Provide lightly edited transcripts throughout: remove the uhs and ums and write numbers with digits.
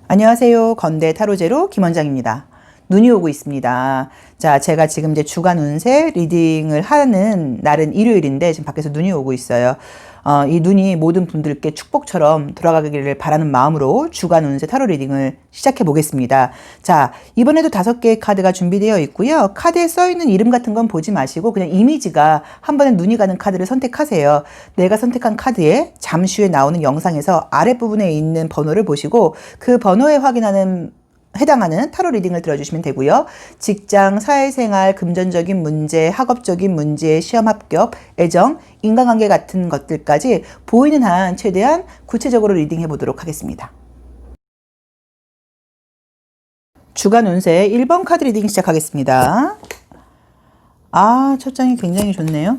안녕하세요. 건대 타로제로 김원장입니다. 눈이 오고 있습니다. 자, 제가 지금 이제 주간 운세 리딩을 하는 날은 일요일인데 지금 밖에서 눈이 오고 있어요. 이 눈이 모든 분들께 축복처럼 돌아가기를 바라는 마음으로 주간 운세 타로 리딩을 시작해 보겠습니다. 자, 이번에도 5개의 카드가 준비되어 있고요. 카드에 써 있는 이름 같은 건 보지 마시고 그냥 이미지가 한 번에 눈이 가는 카드를 선택하세요. 내가 선택한 카드에 잠시 후에 나오는 영상에서 아랫부분에 있는 번호를 보시고 그 번호에 해당하는 타로 리딩을 들어주시면 되고요. 직장, 사회생활, 금전적인 문제, 학업적인 문제, 시험 합격, 애정, 인간관계 같은 것들까지 보이는 한 최대한 구체적으로 리딩해 보도록 하겠습니다. 주간 운세 1번 카드 리딩 시작하겠습니다. 첫 장이 굉장히 좋네요.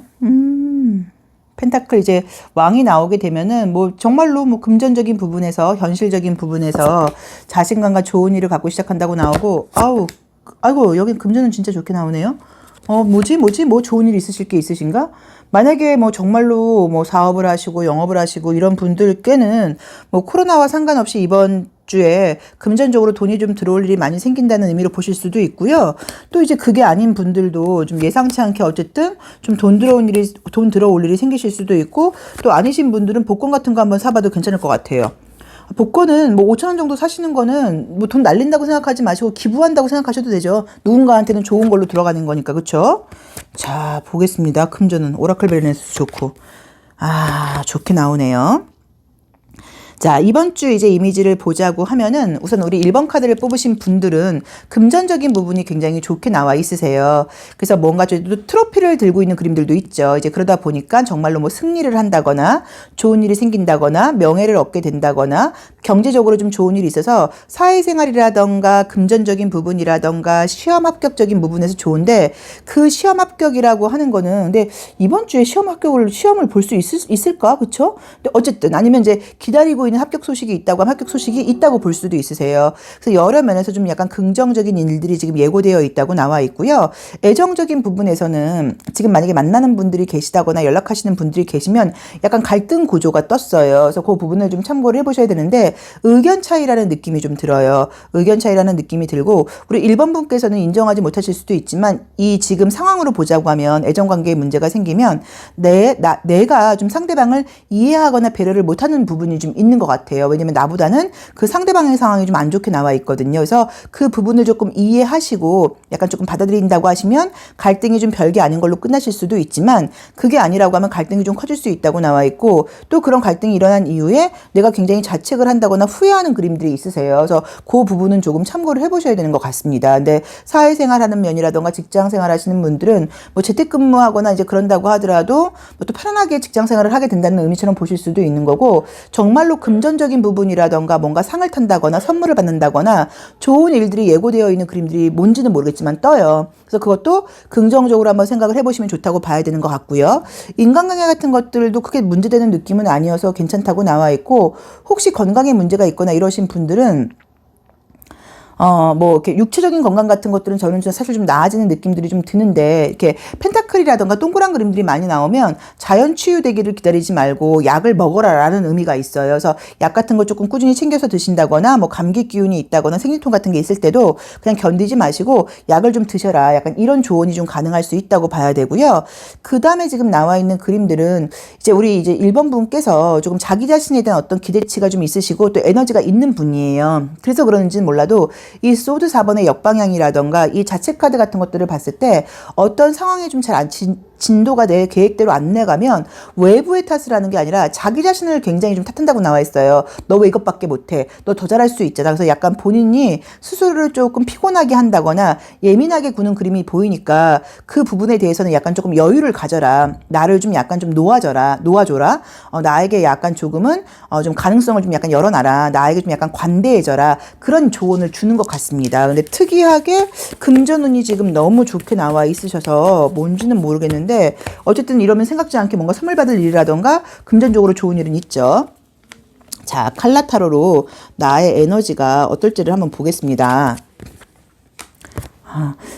펜타클 이제 왕이 나오게 되면은 뭐 정말로 뭐 금전적인 부분에서 현실적인 부분에서 자신감과 좋은 일을 갖고 시작한다고 나오고 아이고 여긴 금전은 진짜 좋게 나오네요. 뭐 좋은 일 있으실 게 있으신가? 만약에 뭐 정말로 뭐 사업을 하시고 영업을 하시고 이런 분들께는 뭐 코로나와 상관없이 이번 주에 금전적으로 돈이 좀 들어올 일이 많이 생긴다는 의미로 보실 수도 있고요. 또 이제 그게 아닌 분들도 좀 예상치 않게 어쨌든 좀 돈 들어올 일이 생기실 수도 있고, 또 아니신 분들은 복권 같은 거 한번 사봐도 괜찮을 것 같아요. 복권은 뭐 5,000원 정도 사시는 거는 뭐 돈 날린다고 생각하지 마시고 기부한다고 생각하셔도 되죠. 누군가한테는 좋은 걸로 들어가는 거니까, 그쵸? 자, 보겠습니다. 금전은 오라클 밸런스 좋고. 좋게 나오네요. 자, 이번 주 이제 이미지를 보자고 하면은 우선 우리 1번 카드를 뽑으신 분들은 금전적인 부분이 굉장히 좋게 나와 있으세요. 그래서 뭔가 또 트로피를 들고 있는 그림들도 있죠. 이제 그러다 보니까 정말로 뭐 승리를 한다거나 좋은 일이 생긴다거나 명예를 얻게 된다거나 경제적으로 좀 좋은 일이 있어서 사회생활이라던가 금전적인 부분이라던가 시험 합격적인 부분에서 좋은데, 그 시험 합격이라고 하는 거는 근데 이번 주에 시험을 볼 수 있을까? 그쵸? 근데 어쨌든 아니면 이제 기다리고 있는 합격 소식이 있다고 하면 합격 소식이 있다고 볼 수도 있으세요. 그래서 여러 면에서 좀 약간 긍정적인 일들이 지금 예고되어 있다고 나와 있고요. 애정적인 부분에서는 지금 만약에 만나는 분들이 계시다거나 연락하시는 분들이 계시면 약간 갈등 구조가 떴어요. 그래서 그 부분을 좀 참고를 해보셔야 되는데, 의견 차이라는 느낌이 좀 들어요. 의견 차이라는 느낌이 들고, 우리 1번 분께서는 인정하지 못하실 수도 있지만 이 지금 상황으로 보자고 하면 애정관계에 문제가 생기면 내가 좀 상대방을 이해하거나 배려를 못하는 부분이 좀 있는 것 같아요. 왜냐면 나보다는 그 상대방의 상황이 좀 안 좋게 나와 있거든요. 그래서 그 부분을 조금 이해하시고 약간 조금 받아들인다고 하시면 갈등이 좀 별게 아닌 걸로 끝나실 수도 있지만, 그게 아니라고 하면 갈등이 좀 커질 수 있다고 나와 있고, 또 그런 갈등이 일어난 이후에 내가 굉장히 자책을 한다거나 후회하는 그림들이 있으세요. 그래서 그 부분은 조금 참고를 해보셔야 되는 것 같습니다. 근데 사회생활하는 면이라던가 직장생활 하시는 분들은 뭐 재택근무하거나 이제 그런다고 하더라도 뭐 또 편안하게 직장생활을 하게 된다는 의미처럼 보실 수도 있는 거고, 정말로 금전적인 부분이라던가 뭔가 상을 탄다거나 선물을 받는다거나 좋은 일들이 예고되어 있는 그림들이 뭔지는 모르겠지만 떠요. 그래서 그것도 긍정적으로 한번 생각을 해보시면 좋다고 봐야 되는 것 같고요. 인간관계 같은 것들도 크게 문제되는 느낌은 아니어서 괜찮다고 나와 있고, 혹시 건강에 문제가 있거나 이러신 분들은 뭐, 이렇게 육체적인 건강 같은 것들은 저는 사실 좀 나아지는 느낌들이 좀 드는데, 이렇게 펜타클이라던가 동그란 그림들이 많이 나오면 자연 치유되기를 기다리지 말고 약을 먹어라라는 의미가 있어요. 그래서 약 같은 거 조금 꾸준히 챙겨서 드신다거나, 뭐 감기 기운이 있다거나 생리통 같은 게 있을 때도 그냥 견디지 마시고 약을 좀 드셔라. 약간 이런 조언이 좀 가능할 수 있다고 봐야 되고요. 그 다음에 지금 나와 있는 그림들은 이제 1번 분께서 조금 자기 자신에 대한 어떤 기대치가 좀 있으시고 또 에너지가 있는 분이에요. 그래서 그런지는 몰라도 이 소드 4번의 역방향이라던가 이 자체 카드 같은 것들을 봤을 때 어떤 상황이 좀 잘 진도가 내 계획대로 안 내가면 외부의 탓을 하는 게 아니라 자기 자신을 굉장히 좀 탓한다고 나와 있어요. 너 왜 이것밖에 못해? 너 더 잘할 수 있잖아. 그래서 약간 본인이 스스로를 조금 피곤하게 한다거나 예민하게 구는 그림이 보이니까 그 부분에 대해서는 약간 조금 여유를 가져라. 나를 좀 약간 좀 놓아줘라. 나에게 약간 조금은 좀 가능성을 좀 약간 열어놔라. 나에게 좀 약간 관대해져라. 그런 조언을 주는 것 같습니다. 근데 특이하게 금전운이 지금 너무 좋게 나와 있으셔서 뭔지는 모르겠는데, 어쨌든 이러면 생각지 않게 뭔가 선물 받을 일이라던가 금전적으로 좋은 일은 있죠. 자, 칼라타로로 나의 에너지가 어떨지를 한번 보겠습니다.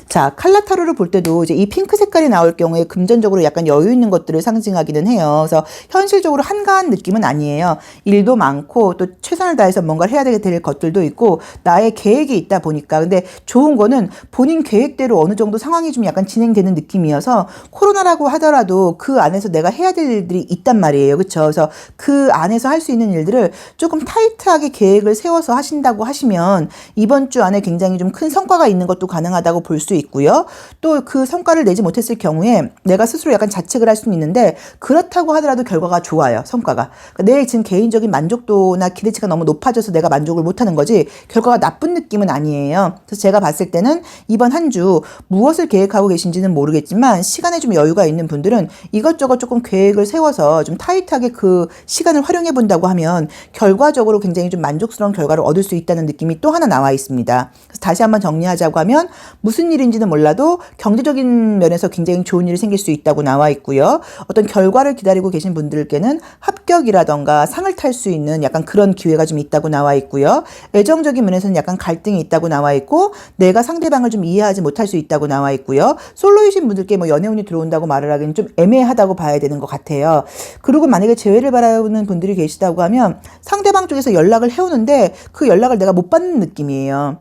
자, 칼라 타로를 볼 때도 이제 이 핑크 색깔이 나올 경우에 금전적으로 약간 여유 있는 것들을 상징하기는 해요. 그래서 현실적으로 한가한 느낌은 아니에요. 일도 많고 또 최선을 다해서 뭔가를 해야 되게 될 것들도 있고 나의 계획이 있다 보니까. 근데 좋은 거는 본인 계획대로 어느 정도 상황이 좀 약간 진행되는 느낌이어서 코로나라고 하더라도 그 안에서 내가 해야 될 일들이 있단 말이에요. 그렇죠? 그래서 그 안에서 할 수 있는 일들을 조금 타이트하게 계획을 세워서 하신다고 하시면 이번 주 안에 굉장히 좀 큰 성과가 있는 것도 가능하다고 볼 수 있고요. 또 그 성과를 내지 못했을 경우에 내가 스스로 약간 자책을 할 수는 있는데 그렇다고 하더라도 결과가 좋아요. 성과가. 그러니까 내 지금 개인적인 만족도나 기대치가 너무 높아져서 내가 만족을 못하는 거지 결과가 나쁜 느낌은 아니에요. 그래서 제가 봤을 때는 이번 한 주 무엇을 계획하고 계신지는 모르겠지만 시간에 좀 여유가 있는 분들은 이것저것 조금 계획을 세워서 좀 타이트하게 그 시간을 활용해 본다고 하면 결과적으로 굉장히 좀 만족스러운 결과를 얻을 수 있다는 느낌이 또 하나 나와 있습니다. 그래서 다시 한번 정리하자고 하면 무슨 일인지는 몰라도 경제적인 면에서 굉장히 좋은 일이 생길 수 있다고 나와 있고요. 어떤 결과를 기다리고 계신 분들께는 합격이라던가 상을 탈 수 있는 약간 그런 기회가 좀 있다고 나와 있고요. 애정적인 면에서는 약간 갈등이 있다고 나와 있고 내가 상대방을 좀 이해하지 못할 수 있다고 나와 있고요. 솔로이신 분들께 뭐 연애운이 들어온다고 말을 하기는 좀 애매하다고 봐야 되는 것 같아요. 그리고 만약에 재회를 바라는 분들이 계시다고 하면 상대방 쪽에서 연락을 해오는데 그 연락을 내가 못 받는 느낌이에요.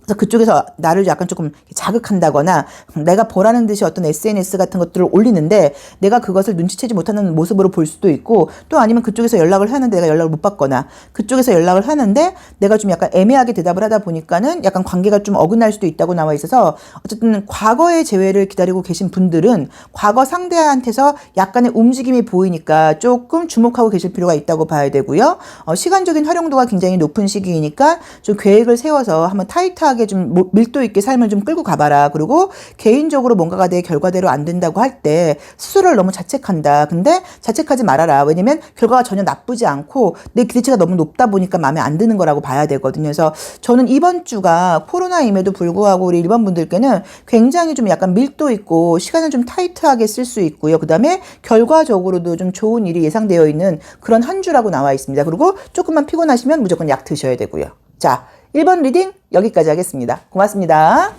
그래서 그쪽에서 나를 약간 조금 자극한다거나 내가 보라는 듯이 어떤 SNS 같은 것들을 올리는데 내가 그것을 눈치채지 못하는 모습으로 볼 수도 있고 또 아니면 그쪽에서 연락을 하는데 내가 연락을 못 받거나 그쪽에서 연락을 하는데 내가 좀 약간 애매하게 대답을 하다 보니까는 약간 관계가 좀 어긋날 수도 있다고 나와 있어서 어쨌든 과거의 재회를 기다리고 계신 분들은 과거 상대한테서 약간의 움직임이 보이니까 조금 주목하고 계실 필요가 있다고 봐야 되고요. 시간적인 활용도가 굉장히 높은 시기이니까 좀 계획을 세워서 한번 타이트하게 좀 밀도 있게 삶을 좀 끌고 가봐라. 그리고 개인적으로 뭔가가 내 결과대로 안 된다고 할 때 스스로를 너무 자책한다. 근데 자책하지 말아라. 왜냐면 결과가 전혀 나쁘지 않고 내 기대치가 너무 높다 보니까 마음에 안 드는 거라고 봐야 되거든요. 그래서 저는 이번 주가 코로나임에도 불구하고 우리 일반 분들께는 굉장히 좀 약간 밀도 있고 시간을 좀 타이트하게 쓸 수 있고요. 그 다음에 결과적으로도 좀 좋은 일이 예상되어 있는 그런 한 주라고 나와 있습니다. 그리고 조금만 피곤하시면 무조건 약 드셔야 되고요. 자, 1번 리딩 여기까지 하겠습니다. 고맙습니다.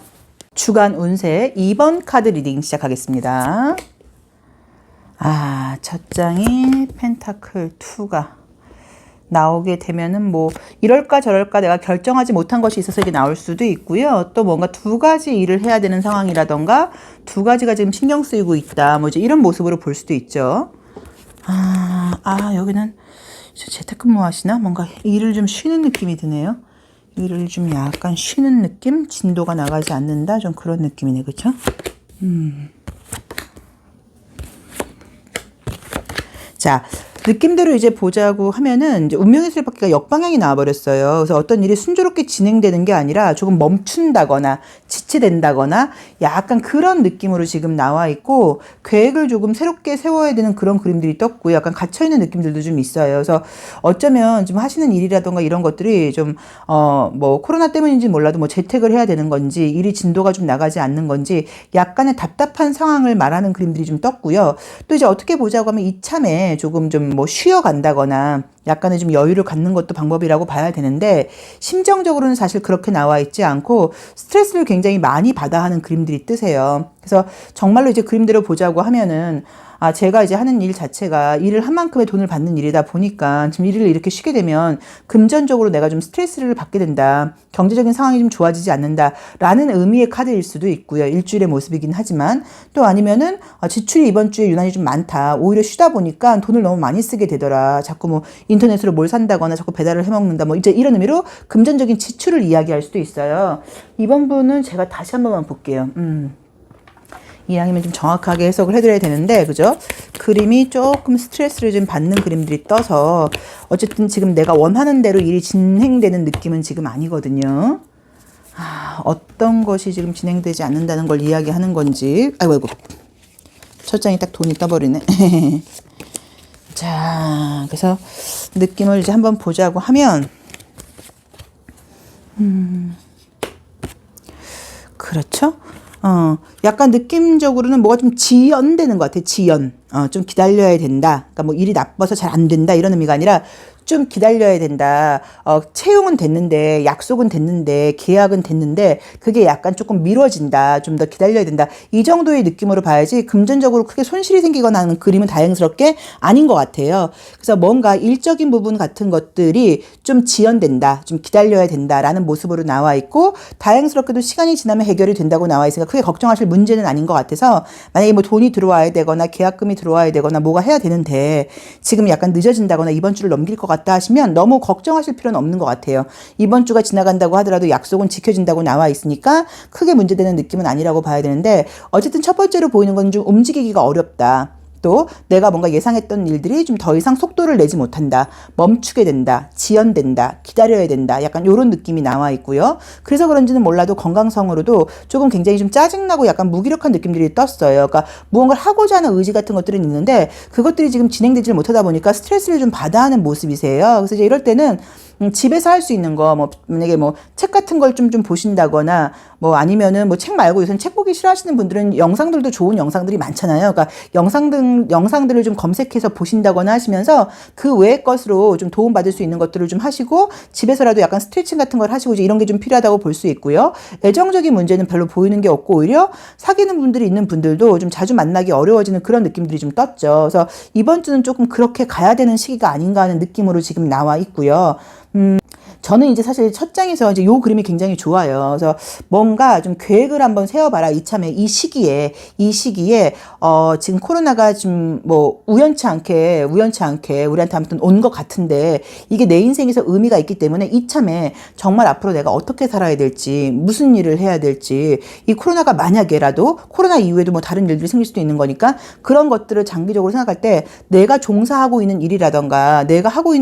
주간 운세 2번 카드 리딩 시작하겠습니다. 첫 장이 펜타클 2가 나오게 되면은 뭐 이럴까 저럴까 내가 결정하지 못한 것이 있어서 이게 나올 수도 있고요. 또 뭔가 두 가지 일을 해야 되는 상황이라던가 두 가지가 지금 신경 쓰이고 있다. 뭐 이제 이런 모습으로 볼 수도 있죠. 여기는 재택근무 하시나? 뭔가 일을 좀 쉬는 느낌이 드네요. 일을 좀 약간 쉬는 느낌? 진도가 나가지 않는다? 좀 그런 느낌이네. 그쵸? 자, 느낌대로 이제 보자고 하면은 이제 운명의 수레바퀴가 역방향이 나와버렸어요. 그래서 어떤 일이 순조롭게 진행되는 게 아니라 조금 멈춘다거나 지체된다거나 약간 그런 느낌으로 지금 나와 있고 계획을 조금 새롭게 세워야 되는 그런 그림들이 떴고 약간 갇혀있는 느낌들도 좀 있어요. 그래서 어쩌면 좀 하시는 일이라던가 이런 것들이 좀 뭐 코로나 때문인지 몰라도 뭐 재택을 해야 되는 건지 일이 진도가 좀 나가지 않는 건지 약간의 답답한 상황을 말하는 그림들이 좀 떴고요. 또 이제 어떻게 보자고 하면 이참에 조금 좀 뭐 쉬어간다거나 약간의 좀 여유를 갖는 것도 방법이라고 봐야 되는데 심정적으로는 사실 그렇게 나와 있지 않고 스트레스를 굉장히 많이 받아 하는 그림들이 뜨세요. 그래서 정말로 이제 그림대로 보자고 하면은 제가 이제 하는 일 자체가 일을 한 만큼의 돈을 받는 일이다 보니까 지금 일을 이렇게 쉬게 되면 금전적으로 내가 좀 스트레스를 받게 된다. 경제적인 상황이 좀 좋아지지 않는다. 라는 의미의 카드일 수도 있고요. 일주일의 모습이긴 하지만 또 아니면은 지출이 이번 주에 유난히 좀 많다. 오히려 쉬다 보니까 돈을 너무 많이 쓰게 되더라. 자꾸 뭐 인터넷으로 뭘 산다거나 자꾸 배달을 해먹는다. 뭐 이제 이런 의미로 금전적인 지출을 이야기할 수도 있어요. 이번 분은 제가 다시 한 번만 볼게요. 이왕이면 좀 정확하게 해석을 해드려야 되는데, 그죠? 그림이 조금 스트레스를 좀 받는 그림들이 떠서, 어쨌든 지금 내가 원하는 대로 일이 진행되는 느낌은 지금 아니거든요. 어떤 것이 지금 진행되지 않는다는 걸 이야기하는 건지, 아이고. 첫 장이 딱 돈이 떠버리네. 자, 그래서 느낌을 이제 한번 보자고 하면, 그렇죠? 약간 느낌적으로는 뭐가 좀 지연되는 것 같아요. 지연. 좀 기다려야 된다. 그러니까 뭐 일이 나빠서 잘 안 된다 이런 의미가 아니라 좀 기다려야 된다. 채용은 됐는데, 약속은 됐는데, 계약은 됐는데, 그게 약간 조금 미뤄진다. 좀 더 기다려야 된다. 이 정도의 느낌으로 봐야지 금전적으로 크게 손실이 생기거나 하는 그림은 다행스럽게 아닌 것 같아요. 그래서 뭔가 일적인 부분 같은 것들이 좀 지연된다. 좀 기다려야 된다라는 모습으로 나와 있고, 다행스럽게도 시간이 지나면 해결이 된다고 나와 있으니까 크게 걱정하실 문제는 아닌 것 같아서, 만약에 뭐 돈이 들어와야 되거나 계약금이 들어와야 되거나 뭐가 해야 되는데, 지금 약간 늦어진다거나 이번 주를 넘길 것 같다 하시면 너무 걱정하실 필요는 없는 것 같아요. 이번 주가 지나간다고 하더라도 약속은 지켜진다고 나와 있으니까 크게 문제되는 느낌은 아니라고 봐야 되는데, 어쨌든 첫 번째로 보이는 건 좀 움직이기가 어렵다. 또 내가 뭔가 예상했던 일들이 좀 더 이상 속도를 내지 못한다. 멈추게 된다. 지연된다. 기다려야 된다. 약간 이런 느낌이 나와 있고요. 그래서 그런지는 몰라도 건강성으로도 조금 굉장히 좀 짜증나고 약간 무기력한 느낌들이 떴어요. 그러니까 무언가를 하고자 하는 의지 같은 것들은 있는데 그것들이 지금 진행되지 못하다 보니까 스트레스를 좀 받아 하는 모습이세요. 그래서 이제 이럴 때는 집에서 할 수 있는 거, 뭐, 만약에 뭐, 책 같은 걸 좀 보신다거나, 뭐, 아니면은 뭐, 책 말고 요새 책 보기 싫어하시는 분들은 영상들도 좋은 영상들이 많잖아요. 그러니까 영상들을 좀 검색해서 보신다거나 하시면서 그 외의 것으로 좀 도움받을 수 있는 것들을 좀 하시고, 집에서라도 약간 스트레칭 같은 걸 하시고, 이제 이런 게 좀 필요하다고 볼 수 있고요. 애정적인 문제는 별로 보이는 게 없고, 오히려 사귀는 분들이 있는 분들도 좀 자주 만나기 어려워지는 그런 느낌들이 좀 떴죠. 그래서 이번 주는 조금 그렇게 가야 되는 시기가 아닌가 하는 느낌으로 지금 나와 있고요. 저는 이제 사실 첫 장에서 이제 요 그림이 굉장히 좋아요. 그래서 뭔가 좀 계획을 한번 세워봐라. 이참에 이 시기에 지금 코로나가 좀 뭐 우연치 않게 우리한테 아무튼 온 것 같은데 이게 내 인생에서 의미가 있기 때문에 이참에 정말 앞으로 내가 어떻게 살아야 될지 무슨 일을 해야 될지 이 코로나가 만약에라도 코로나 이후에도 뭐 다른 일들이 생길 수도 있는 거니까 그런 것들을 장기적으로 생각할 때 내가 종사하고 있는 일이라던가 내가 하고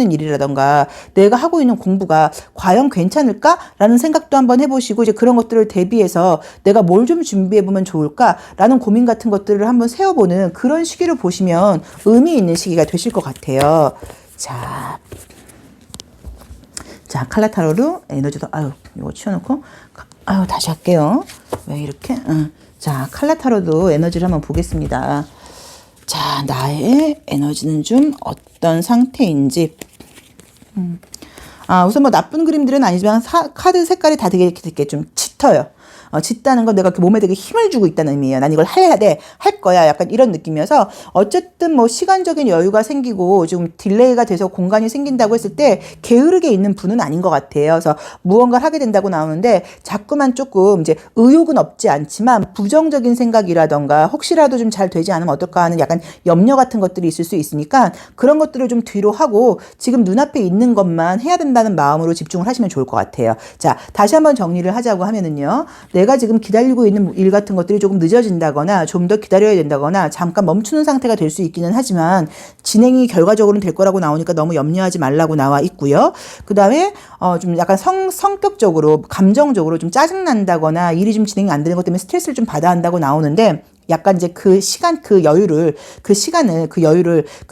있는 공부가 과연 괜찮을까라는 생각도 한번 해보시고 이제 그런 것들을 대비해서 내가 뭘 좀 준비해보면 좋을까라는 고민 같은 것들을 한번 세워보는 그런 시기를 보시면 의미 있는 시기가 되실 것 같아요. 자, 칼라타로로 에너지도 이거 치워놓고 다시 할게요. 왜 이렇게? 자, 칼라타로도 에너지를 한번 보겠습니다. 자, 나의 에너지는 좀 어떤 상태인지. 우선 뭐 나쁜 그림들은 아니지만 카드 색깔이 다 되게 좀 짙어요. 짙다는 건 내가 그 몸에 되게 힘을 주고 있다는 의미예요. 난 이걸 해야 돼, 할 거야. 약간 이런 느낌이어서 어쨌든 뭐 시간적인 여유가 생기고 좀 딜레이가 돼서 공간이 생긴다고 했을 때 게으르게 있는 분은 아닌 것 같아요. 그래서 무언가를 하게 된다고 나오는데 자꾸만 조금 이제 의욕은 없지 않지만 부정적인 생각이라던가 혹시라도 좀 잘 되지 않으면 어떨까 하는 약간 염려 같은 것들이 있을 수 있으니까 그런 것들을 좀 뒤로 하고 지금 눈앞에 있는 것만 해야 된다는 마음으로 집중을 하시면 좋을 것 같아요. 자, 다시 한번 정리를 하자고 하면은요. 내가 지금 기다리고 있는 일 같은 것들이 조금 늦어진다거나 좀 더 기다려야 된다거나 잠깐 멈추는 상태가 될 수 있기는 하지만 진행이 결과적으로는 될 거라고 나오니까 너무 염려하지 말라고 나와 있고요. 그 다음에 좀 약간 성격적으로 감정적으로 좀 짜증난다거나 일이 좀 진행이 안 되는 것 때문에 스트레스를 좀 받아 한다고 나오는데 약간 이제 그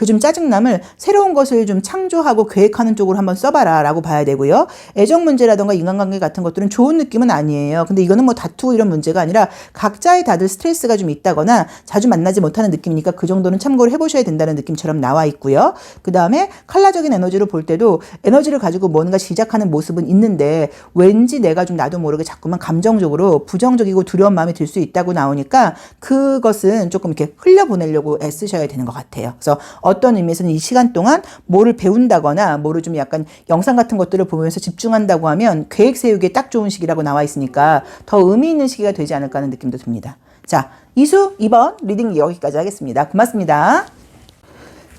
좀 짜증남을 새로운 것을 좀 창조하고 계획하는 쪽으로 한번 써봐라 라고 봐야 되고요. 애정 문제라던가 인간관계 같은 것들은 좋은 느낌은 아니에요. 근데 이거는 뭐 다투고 이런 문제가 아니라 각자의 다들 스트레스가 좀 있다거나 자주 만나지 못하는 느낌이니까 그 정도는 참고를 해보셔야 된다는 느낌처럼 나와 있고요. 그 다음에 칼라적인 에너지로 볼 때도 에너지를 가지고 뭔가 시작하는 모습은 있는데 왠지 내가 좀 나도 모르게 자꾸만 감정적으로 부정적이고 두려운 마음이 들 수 있다고 나오니까 그것은 조금 이렇게 흘려보내려고 애쓰셔야 되는 것 같아요. 그래서 어떤 의미에서는 이 시간 동안 뭐를 배운다거나 뭐를 좀 약간 영상 같은 것들을 보면서 집중한다고 하면 계획 세우기에 딱 좋은 시기라고 나와 있으니까 더 의미 있는 시기가 되지 않을까 하는 느낌도 듭니다. 자, 이수 2번 리딩 여기까지 하겠습니다. 고맙습니다.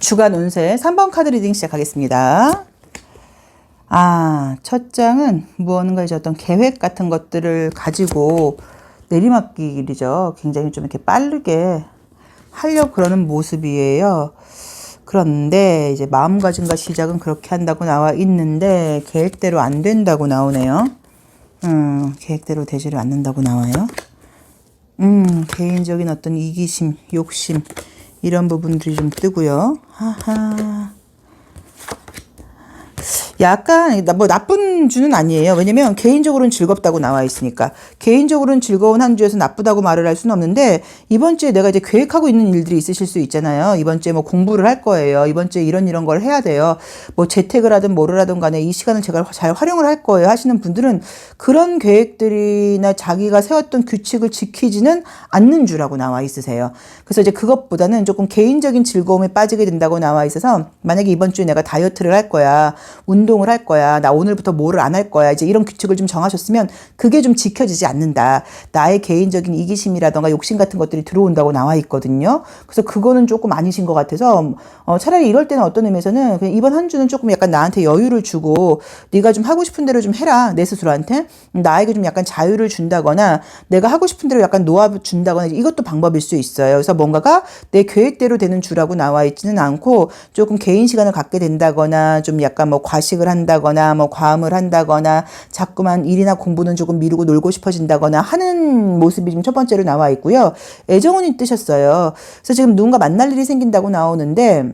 주간 운세 3번 카드 리딩 시작하겠습니다. 첫 장은 무언가 이제 어떤 계획 같은 것들을 가지고 내리막길이죠. 굉장히 좀 이렇게 빠르게 하려고 그러는 모습이에요. 그런데 이제 마음가짐과 시작은 그렇게 한다고 나와 있는데 계획대로 안 된다고 나오네요. 계획대로 되지를 않는다고 나와요. 개인적인 어떤 이기심, 욕심 이런 부분들이 좀 뜨고요. 약간 뭐 나쁜 주는 아니에요. 왜냐면 개인적으로는 즐겁다고 나와 있으니까. 개인적으로는 즐거운 한 주에서 나쁘다고 말을 할 수는 없는데 이번 주에 내가 이제 계획하고 있는 일들이 있으실 수 있잖아요. 이번 주에 뭐 공부를 할 거예요. 이번 주에 이런 걸 해야 돼요. 뭐 재택을 하든 뭐를 하든 간에 이 시간을 제가 잘 활용을 할 거예요 하시는 분들은 그런 계획들이나 자기가 세웠던 규칙을 지키지는 않는 주라고 나와 있으세요. 그래서 이제 그것보다는 조금 개인적인 즐거움에 빠지게 된다고 나와 있어서 만약에 이번 주에 내가 다이어트를 할 거야. 운동을 할 거야. 나 오늘부터 뭐를 안 할 거야. 이제 이런 규칙을 좀 정하셨으면 그게 좀 지켜지지 않는다. 나의 개인적인 이기심이라던가 욕심 같은 것들이 들어온다고 나와 있거든요. 그래서 그거는 조금 아니신 것 같아서 차라리 이럴 때는 어떤 의미에서는 그냥 이번 한 주는 조금 약간 나한테 여유를 주고 네가 좀 하고 싶은 대로 좀 해라. 내 스스로한테. 나에게 좀 약간 자유를 준다거나 내가 하고 싶은 대로 약간 놓아준다거나 이것도 방법일 수 있어요. 그래서 뭔가가 내 계획대로 되는 주라고 나와 있지는 않고 조금 개인 시간을 갖게 된다거나 좀 약간 뭐 과식을 한다거나 뭐 과음을 한다거나 자꾸만 일이나 공부는 조금 미루고 놀고 싶어진다거나 하는 모습이 지금 첫 번째로 나와 있고요. 애정운이 뜨셨어요. 그래서 지금 누군가 만날 일이 생긴다고 나오는데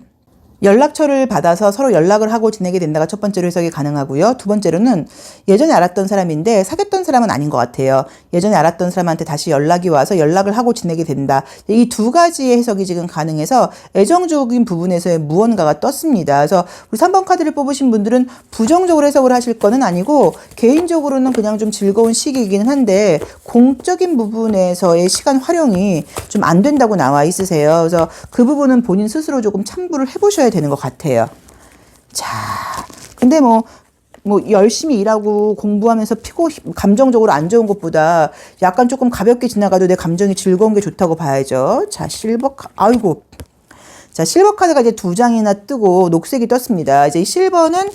연락처를 받아서 서로 연락을 하고 지내게 된다가 첫 번째로 해석이 가능하고요. 두 번째로는 예전에 알았던 사람인데 사귀었던 사람은 아닌 것 같아요. 예전에 알았던 사람한테 다시 연락이 와서 연락을 하고 지내게 된다. 이 두 가지의 해석이 지금 가능해서 애정적인 부분에서의 무언가가 떴습니다. 그래서 우리 3번 카드를 뽑으신 분들은 부정적으로 해석을 하실 거는 아니고 개인적으로는 그냥 좀 즐거운 시기이기는 한데 공적인 부분에서의 시간 활용이 좀 안 된다고 나와 있으세요. 그래서 그 부분은 본인 스스로 조금 참고를 해보셔야 되는 것 같아요. 자, 근데 뭐 열심히 일하고 공부하면서 감정적으로 안 좋은 것보다 약간 조금 가볍게 지나가도 내 감정이 즐거운 게 좋다고 봐야죠. 자, 아이고. 자, 실버 카드가 이제 두 장이나 뜨고 녹색이 떴습니다. 이제 이 실버는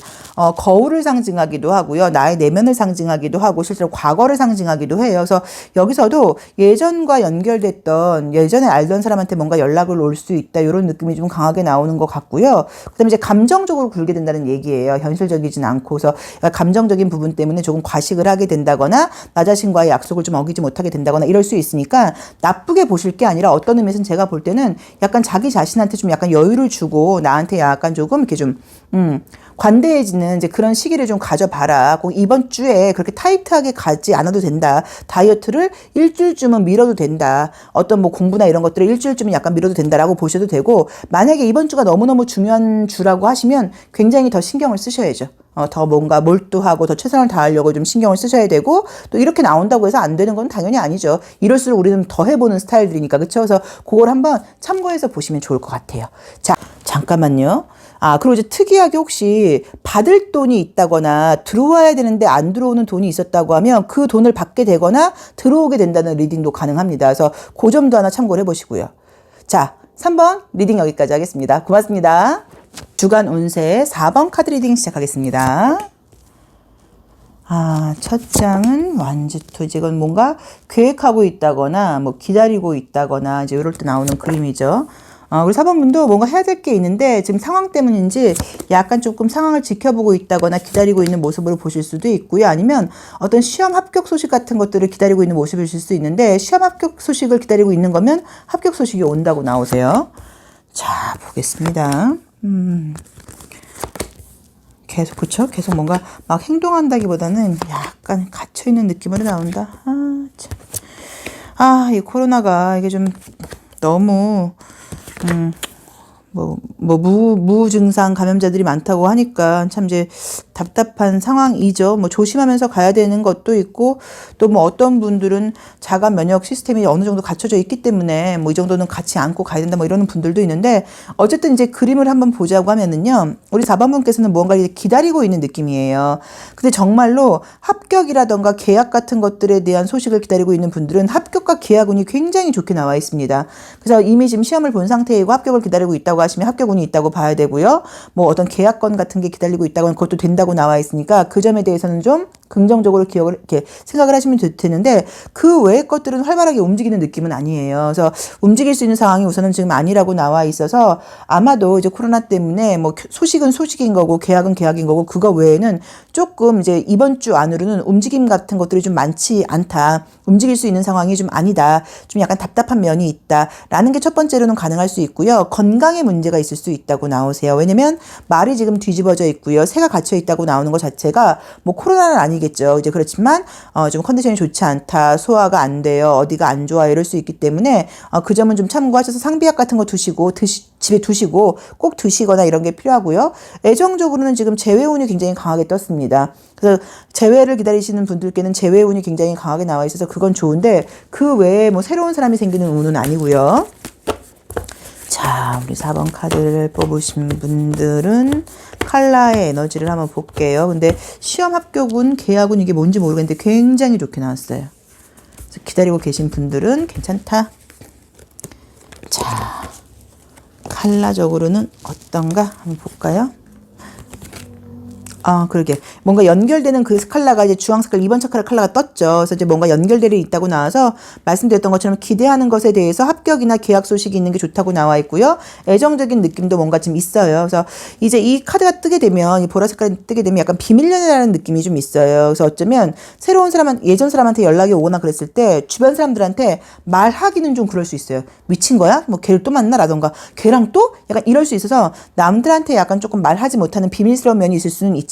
거울을 상징하기도 하고요. 나의 내면을 상징하기도 하고 실제로 과거를 상징하기도 해요. 그래서 여기서도 예전과 연결됐던 예전에 알던 사람한테 뭔가 연락을 올 수 있다. 이런 느낌이 좀 강하게 나오는 것 같고요. 그다음에 이제 감정적으로 굴게 된다는 얘기예요. 현실적이진 않고. 그래서 감정적인 부분 때문에 조금 과식을 하게 된다거나 나 자신과의 약속을 좀 어기지 못하게 된다거나 이럴 수 있으니까 나쁘게 보실 게 아니라 어떤 의미에서는 제가 볼 때는 약간 자기 자신한테 좀 약간 여유를 주고 나한테 약간 조금 이렇게 좀 관대해지는 이제 그런 시기를 좀 가져봐라. 꼭 이번 주에 그렇게 타이트하게 가지 않아도 된다. 다이어트를 일주일쯤은 미뤄도 된다. 어떤 뭐 공부나 이런 것들을 일주일쯤은 약간 미뤄도 된다라고 보셔도 되고 만약에 이번 주가 너무너무 중요한 주라고 하시면 굉장히 더 신경을 쓰셔야죠. 더 뭔가 몰두하고 더 최선을 다하려고 좀 신경을 쓰셔야 되고 또 이렇게 나온다고 해서 안 되는 건 당연히 아니죠. 이럴수록 우리는 더 해보는 스타일들이니까 그렇죠. 그래서 그걸 한번 참고해서 보시면 좋을 것 같아요. 자, 잠깐만요. 그리고 이제 특이하게 혹시 받을 돈이 있다거나 들어와야 되는데 안 들어오는 돈이 있었다고 하면 그 돈을 받게 되거나 들어오게 된다는 리딩도 가능합니다. 그래서 그 점도 하나 참고를 해보시고요. 자, 3번 리딩 여기까지 하겠습니다. 고맙습니다. 주간 운세 4번 카드 리딩 시작하겠습니다. 첫 장은 완주토지. 이건 뭔가 계획하고 있다거나 뭐 기다리고 있다거나 이제 이럴 때 나오는 그림이죠. 우리 4번 분도 뭔가 해야 될 게 있는데 지금 상황 때문인지 약간 조금 상황을 지켜보고 있다거나 기다리고 있는 모습으로 보실 수도 있고요. 아니면 어떤 시험 합격 소식 같은 것들을 기다리고 있는 모습이실 수 있는데 시험 합격 소식을 기다리고 있는 거면 합격 소식이 온다고 나오세요. 자, 보겠습니다. 계속 그쵸? 계속 뭔가 막 행동한다기보다는 약간 갇혀있는 느낌으로 나온다. 참. 이 코로나가 이게 좀 너무 무증상 감염자들이 많다고 하니까 참 이제 답답한 상황이죠. 뭐 조심하면서 가야 되는 것도 있고 또 뭐 어떤 분들은 자가 면역 시스템이 어느 정도 갖춰져 있기 때문에 뭐 이 정도는 같이 안고 가야 된다 뭐 이러는 분들도 있는데 어쨌든 이제 그림을 한번 보자고 하면은요. 우리 4번 분께서는 무언가를 기다리고 있는 느낌이에요. 근데 정말로 합격이라던가 계약 같은 것들에 대한 소식을 기다리고 있는 분들은 합격과 계약운이 굉장히 좋게 나와 있습니다. 그래서 이미 지금 시험을 본 상태이고 합격을 기다리고 있다고 하시면 합격운이 있다고 봐야 되고요. 뭐 어떤 계약건 같은 게 기다리고 있다고 하면 그것도 된다고 나와 있으니까 그 점에 대해서는 좀 긍정적으로 기억을 이렇게 생각을 하시면 되는데 그 외의 것들은 활발하게 움직이는 느낌은 아니에요. 그래서 움직일 수 있는 상황이 우선은 지금 아니라고 나와 있어서 아마도 이제 코로나 때문에 뭐 소식은 소식인 거고 계약은 계약인 거고 그거 외에는 조금 이제 이번 주 안으로는 움직임 같은 것들이 좀 많지 않다. 움직일 수 있는 상황이 좀 아니다. 좀 약간 답답한 면이 있다라는 게 첫 번째로는 가능할 수 있고요. 건강에 문제가 있을 수 있다고 나오세요. 왜냐면 말이 지금 뒤집어져 있고요. 새가 갇혀 있다고 나오는 것 자체가 뭐 코로나는 아니겠죠. 이제 그렇지만 좀 컨디션이 좋지 않다. 소화가 안 돼요. 어디가 안 좋아 이럴 수 있기 때문에 그 점은 좀 참고하셔서 상비약 같은 거 두시고 집에 두시고 꼭 드시거나 이런 게 필요하고요. 애정적으로는 지금 재회운이 굉장히 강하게 떴습니다. 그래서 재회를 기다리시는 분들께는 재회운이 굉장히 강하게 나와 있어서 그건 좋은데 그 외에 뭐 새로운 사람이 생기는 운은 아니고요. 자, 우리 4번 카드를 뽑으신 분들은 칼라의 에너지를 한번 볼게요. 근데 시험 합격운, 계약운 이게 뭔지 모르겠는데 굉장히 좋게 나왔어요. 그래서 기다리고 계신 분들은 괜찮다. 자, 칼라적으로는 어떤가 한번 볼까요? 그러게. 뭔가 연결되는 그 칼라가 이제 주황 색깔 2번 차크라 칼라가 떴죠. 그래서 이제 뭔가 연결들이 있다고 나와서 말씀드렸던 것처럼 기대하는 것에 대해서 합격이나 계약 소식이 있는 게 좋다고 나와 있고요. 애정적인 느낌도 뭔가 좀 있어요. 그래서 이제 이 카드가 뜨게 되면, 이 보라 색깔이 뜨게 되면 약간 비밀 연애라는 느낌이 좀 있어요. 그래서 어쩌면 새로운 예전 사람한테 연락이 오거나 그랬을 때 주변 사람들한테 말하기는 좀 그럴 수 있어요. 미친 거야? 뭐 걔를 또 만나? 라던가 걔랑 또? 약간 이럴 수 있어서 남들한테 약간 조금 말하지 못하는 비밀스러운 면이 있을 수는 있지만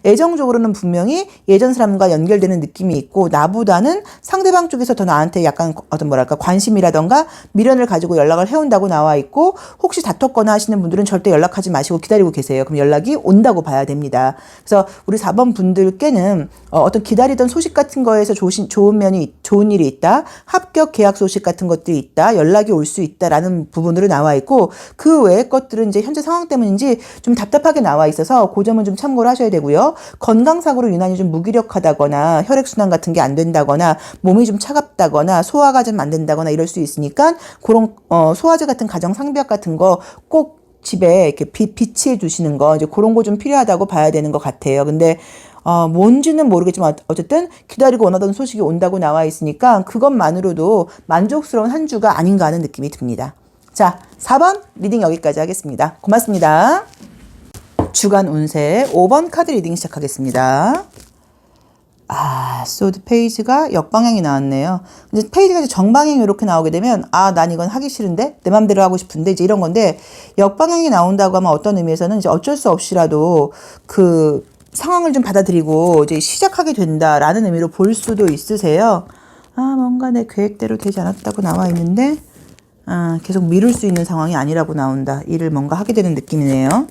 애정적으로는 분명히 예전 사람과 연결되는 느낌이 있고 나보다는 상대방 쪽에서 더 나한테 약간 어떤 뭐랄까 관심이라던가 미련을 가지고 연락을 해온다고 나와 있고 혹시 다퉜거나 하시는 분들은 절대 연락하지 마시고 기다리고 계세요. 그럼 연락이 온다고 봐야 됩니다. 그래서 우리 4번 분들께는 어떤 기다리던 소식 같은 거에서 좋은 일이 있다. 합격 계약 소식 같은 것들이 있다. 연락이 올 수 있다라는 부분으로 나와 있고 그 외의 것들은 이제 현재 상황 때문인지 좀 답답하게 나와 있어서 그 점은 좀 참고를 하셔야 되고요. 건강상으로 유난히 좀 무기력하다거나 혈액순환 같은 게 안 된다거나 몸이 좀 차갑다거나 소화가 좀 안 된다거나 이럴 수 있으니까 그런 소화제 같은 가정 상비약 같은 거 꼭 집에 이렇게 비치해 두시는 거 이제 그런 거 좀 필요하다고 봐야 되는 것 같아요. 근데 뭔지는 모르겠지만 어쨌든 기다리고 원하던 소식이 온다고 나와 있으니까 그것만으로도 만족스러운 한 주가 아닌가 하는 느낌이 듭니다. 자, 4번 리딩 여기까지 하겠습니다. 고맙습니다. 주간 운세 5번 카드 리딩 시작하겠습니다. 소드 페이지가 역방향이 나왔네요. 근데 페이지가 이제 정방향이 이렇게 나오게 되면 난 이건 하기 싫은데 내 맘대로 하고 싶은데 이제 이런 건데 역방향이 나온다고 하면 어떤 의미에서는 이제 어쩔 수 없이라도 그 상황을 좀 받아들이고 이제 시작하게 된다라는 의미로 볼 수도 있으세요. 뭔가 내 계획대로 되지 않았다고 나와 있는데 계속 미룰 수 있는 상황이 아니라고 나온다. 일을 뭔가 하게 되는 느낌이네요.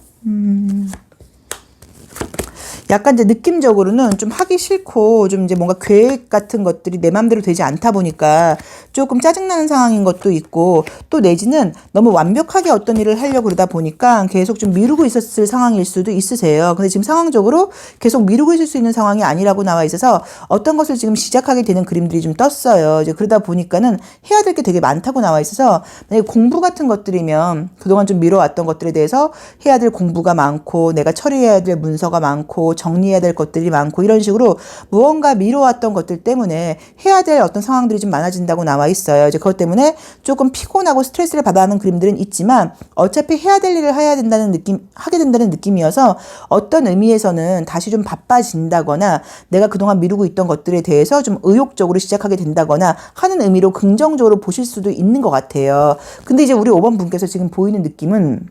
약간 이제 느낌적으로는 좀 하기 싫고 좀 이제 뭔가 계획 같은 것들이 내 맘대로 되지 않다 보니까 조금 짜증나는 상황인 것도 있고 또 내지는 너무 완벽하게 어떤 일을 하려고 그러다 보니까 계속 좀 미루고 있었을 상황일 수도 있으세요. 근데 지금 상황적으로 계속 미루고 있을 수 있는 상황이 아니라고 나와 있어서 어떤 것을 지금 시작하게 되는 그림들이 좀 떴어요. 이제 그러다 보니까는 해야 될 게 되게 많다고 나와 있어서 만약에 공부 같은 것들이면 그동안 좀 미뤄왔던 것들에 대해서 해야 될 공부가 많고 내가 처리해야 될 문서가 많고 정리해야 될 것들이 많고 이런 식으로 무언가 미뤄왔던 것들 때문에 해야 될 어떤 상황들이 좀 많아진다고 나와 있어요. 이제 그것 때문에 조금 피곤하고 스트레스를 받아 하는 그림들은 있지만 어차피 해야 될 일을 하게 된다는 느낌이어서 어떤 의미에서는 다시 좀 바빠진다거나 내가 그동안 미루고 있던 것들에 대해서 좀 의욕적으로 시작하게 된다거나 하는 의미로 긍정적으로 보실 수도 있는 것 같아요. 근데 이제 우리 5번 분께서 지금 보이는 느낌은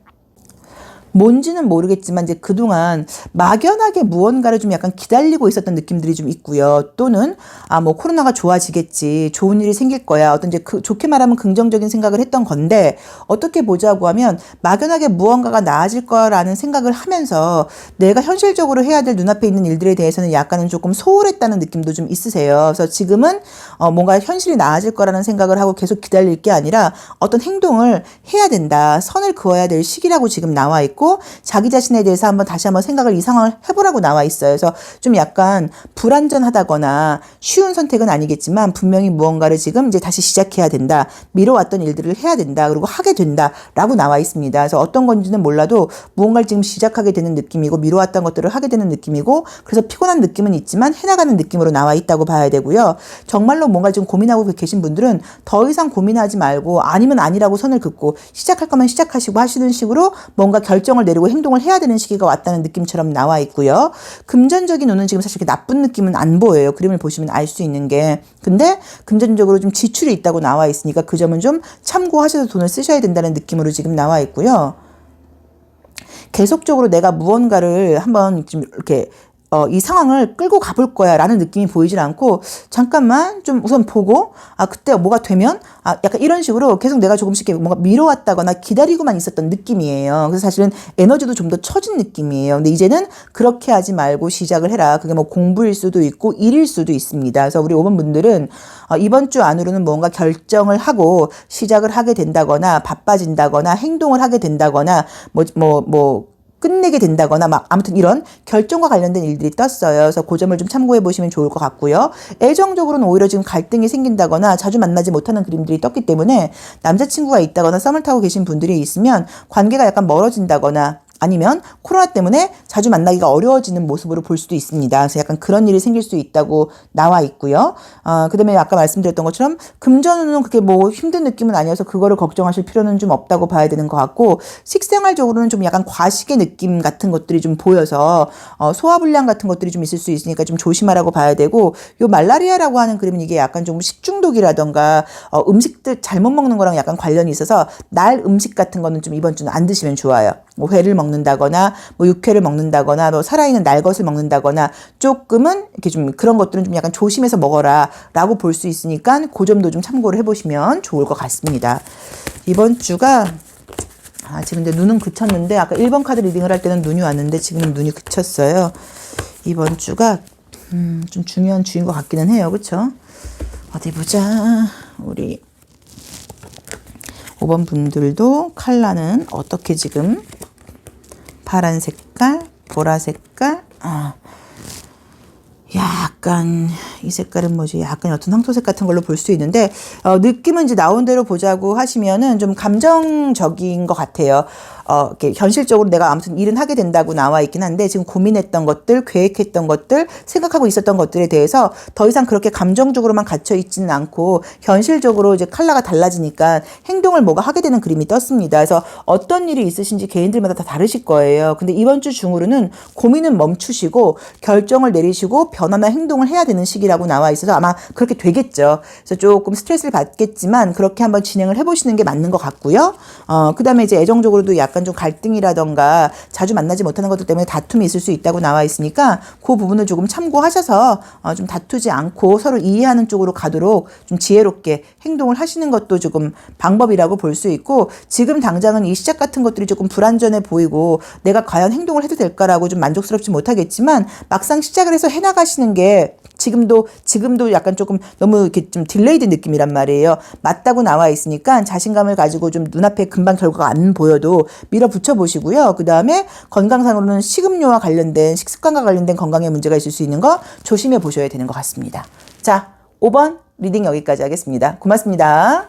뭔지는 모르겠지만 이제 그동안 막연하게 무언가를 좀 약간 기다리고 있었던 느낌들이 좀 있고요. 또는 뭐 코로나가 좋아지겠지, 좋은 일이 생길 거야. 어떤 이제 좋게 말하면 긍정적인 생각을 했던 건데 어떻게 보자고 하면 막연하게 무언가가 나아질 거라는 생각을 하면서 내가 현실적으로 해야 될 눈앞에 있는 일들에 대해서는 약간은 조금 소홀했다는 느낌도 좀 있으세요. 그래서 지금은 뭔가 현실이 나아질 거라는 생각을 하고 계속 기다릴 게 아니라 어떤 행동을 해야 된다, 선을 그어야 될 시기라고 지금 나와 있고 있고 자기 자신에 대해서 한번 다시 한번 생각을 이 상황을 해보라고 나와 있어요. 그래서 좀 약간 불안전하다거나 쉬운 선택은 아니겠지만 분명히 무언가를 지금 이제 다시 시작해야 된다. 미뤄왔던 일들을 해야 된다. 그리고 하게 된다라고 나와 있습니다. 그래서 어떤 건지는 몰라도 무언가를 지금 시작하게 되는 느낌이고 미뤄왔던 것들을 하게 되는 느낌이고 그래서 피곤한 느낌은 있지만 해나가는 느낌으로 나와 있다고 봐야 되고요. 정말로 뭔가 지금 고민하고 계신 분들은 더 이상 고민하지 말고 아니면 아니라고 선을 긋고 시작할 거면 시작하시고 하시는 식으로 뭔가 결정을 내리고 행동을 해야 되는 시기가 왔다는 느낌처럼 나와 있고요. 금전적인 운은 지금 사실 이렇게 나쁜 느낌은 안 보여요. 그림을 보시면 알 수 있는 게. 근데 금전적으로 좀 지출이 있다고 나와 있으니까 그 점은 좀 참고하셔서 돈을 쓰셔야 된다는 느낌으로 지금 나와 있고요. 계속적으로 내가 무언가를 한번 좀 이렇게 이 상황을 끌고 가볼 거야 라는 느낌이 보이질 않고 잠깐만 좀 우선 보고 그때 뭐가 되면 약간 이런 식으로 계속 내가 조금씩 뭔가 미뤄왔다거나 기다리고만 있었던 느낌이에요. 그래서 사실은 에너지도 좀 더 처진 느낌이에요. 근데 이제는 그렇게 하지 말고 시작을 해라. 그게 뭐 공부일 수도 있고 일일 수도 있습니다. 그래서 우리 5번 분들은 이번 주 안으로는 뭔가 결정을 하고 시작을 하게 된다거나 바빠진다거나 행동을 하게 된다거나 끝내게 된다거나 아무튼 이런 결정과 관련된 일들이 떴어요. 그래서 그 점을 좀 참고해 보시면 좋을 것 같고요. 애정적으로는 오히려 지금 갈등이 생긴다거나 자주 만나지 못하는 그림들이 떴기 때문에 남자친구가 있다거나 썸을 타고 계신 분들이 있으면 관계가 약간 멀어진다거나 아니면 코로나 때문에 자주 만나기가 어려워지는 모습으로 볼 수도 있습니다. 그래서 약간 그런 일이 생길 수 있다고 나와 있고요. 그다음에 아까 말씀드렸던 것처럼 금전운은 그렇게 뭐 힘든 느낌은 아니어서 그거를 걱정하실 필요는 좀 없다고 봐야 되는 것 같고 식생활적으로는 좀 약간 과식의 느낌 같은 것들이 좀 보여서 소화불량 같은 것들이 좀 있을 수 있으니까 좀 조심하라고 봐야 되고 요 말라리아라고 하는 그림은 이게 약간 좀 식중독이라던가 음식들 잘못 먹는 거랑 약간 관련이 있어서 날 음식 같은 거는 좀 이번 주는 안 드시면 좋아요. 뭐 회를 먹는다거나 뭐 육회를 먹는다거나 뭐 살아있는 날 것을 먹는다거나 조금은 이렇게 좀 그런 것들은 좀 약간 조심해서 먹어라 라고 볼 수 있으니까 그 점도 좀 참고를 해보시면 좋을 것 같습니다. 이번 주가 지금 이제 눈은 그쳤는데 아까 1번 카드 리딩을 할 때는 눈이 왔는데 지금은 눈이 그쳤어요. 이번 주가 좀 중요한 주인 것 같기는 해요. 그쵸? 어디 보자. 우리 5번 분들도 컬러는 어떻게 지금 파란 색깔, 보라 색깔, 약간 이 색깔은 뭐지? 약간 어떤 황토색 같은 걸로 볼 수 있는데 느낌은 이제 나온 대로 보자고 하시면은 좀 감정적인 것 같아요. 이렇게 현실적으로 내가 아무튼 일은 하게 된다고 나와 있긴 한데 지금 고민했던 것들, 계획했던 것들, 생각하고 있었던 것들에 대해서 더 이상 그렇게 감정적으로만 갇혀 있지는 않고 현실적으로 이제 컬러가 달라지니까 행동을 뭐가 하게 되는 그림이 떴습니다. 그래서 어떤 일이 있으신지 개인들마다 다 다르실 거예요. 근데 이번 주 중으로는 고민은 멈추시고 결정을 내리시고 변화나 행동을 해야 되는 시기라고 나와 있어서 아마 그렇게 되겠죠. 그래서 조금 스트레스를 받겠지만 그렇게 한번 진행을 해보시는 게 맞는 것 같고요. 그 다음에 이제 애정적으로도 약간 좀 갈등이라던가 자주 만나지 못하는 것들 때문에 다툼이 있을 수 있다고 나와 있으니까 그 부분을 조금 참고하셔서 좀 다투지 않고 서로 이해하는 쪽으로 가도록 좀 지혜롭게 행동을 하시는 것도 조금 방법이라고 볼 수 있고 지금 당장은 이 시작 같은 것들이 조금 불안전해 보이고 내가 과연 행동을 해도 될까라고 좀 만족스럽지 못하겠지만 막상 시작을 해서 해나가시는 게 지금도 약간 조금 너무 이렇게 좀 딜레이드 느낌이란 말이에요. 맞다고 나와 있으니까 자신감을 가지고 좀 눈앞에 금방 결과가 안 보여도 밀어붙여 보시고요. 그 다음에 건강상으로는 식음료와 관련된 식습관과 관련된 건강에 문제가 있을 수 있는 거 조심해 보셔야 되는 것 같습니다. 자, 5번 리딩 여기까지 하겠습니다. 고맙습니다.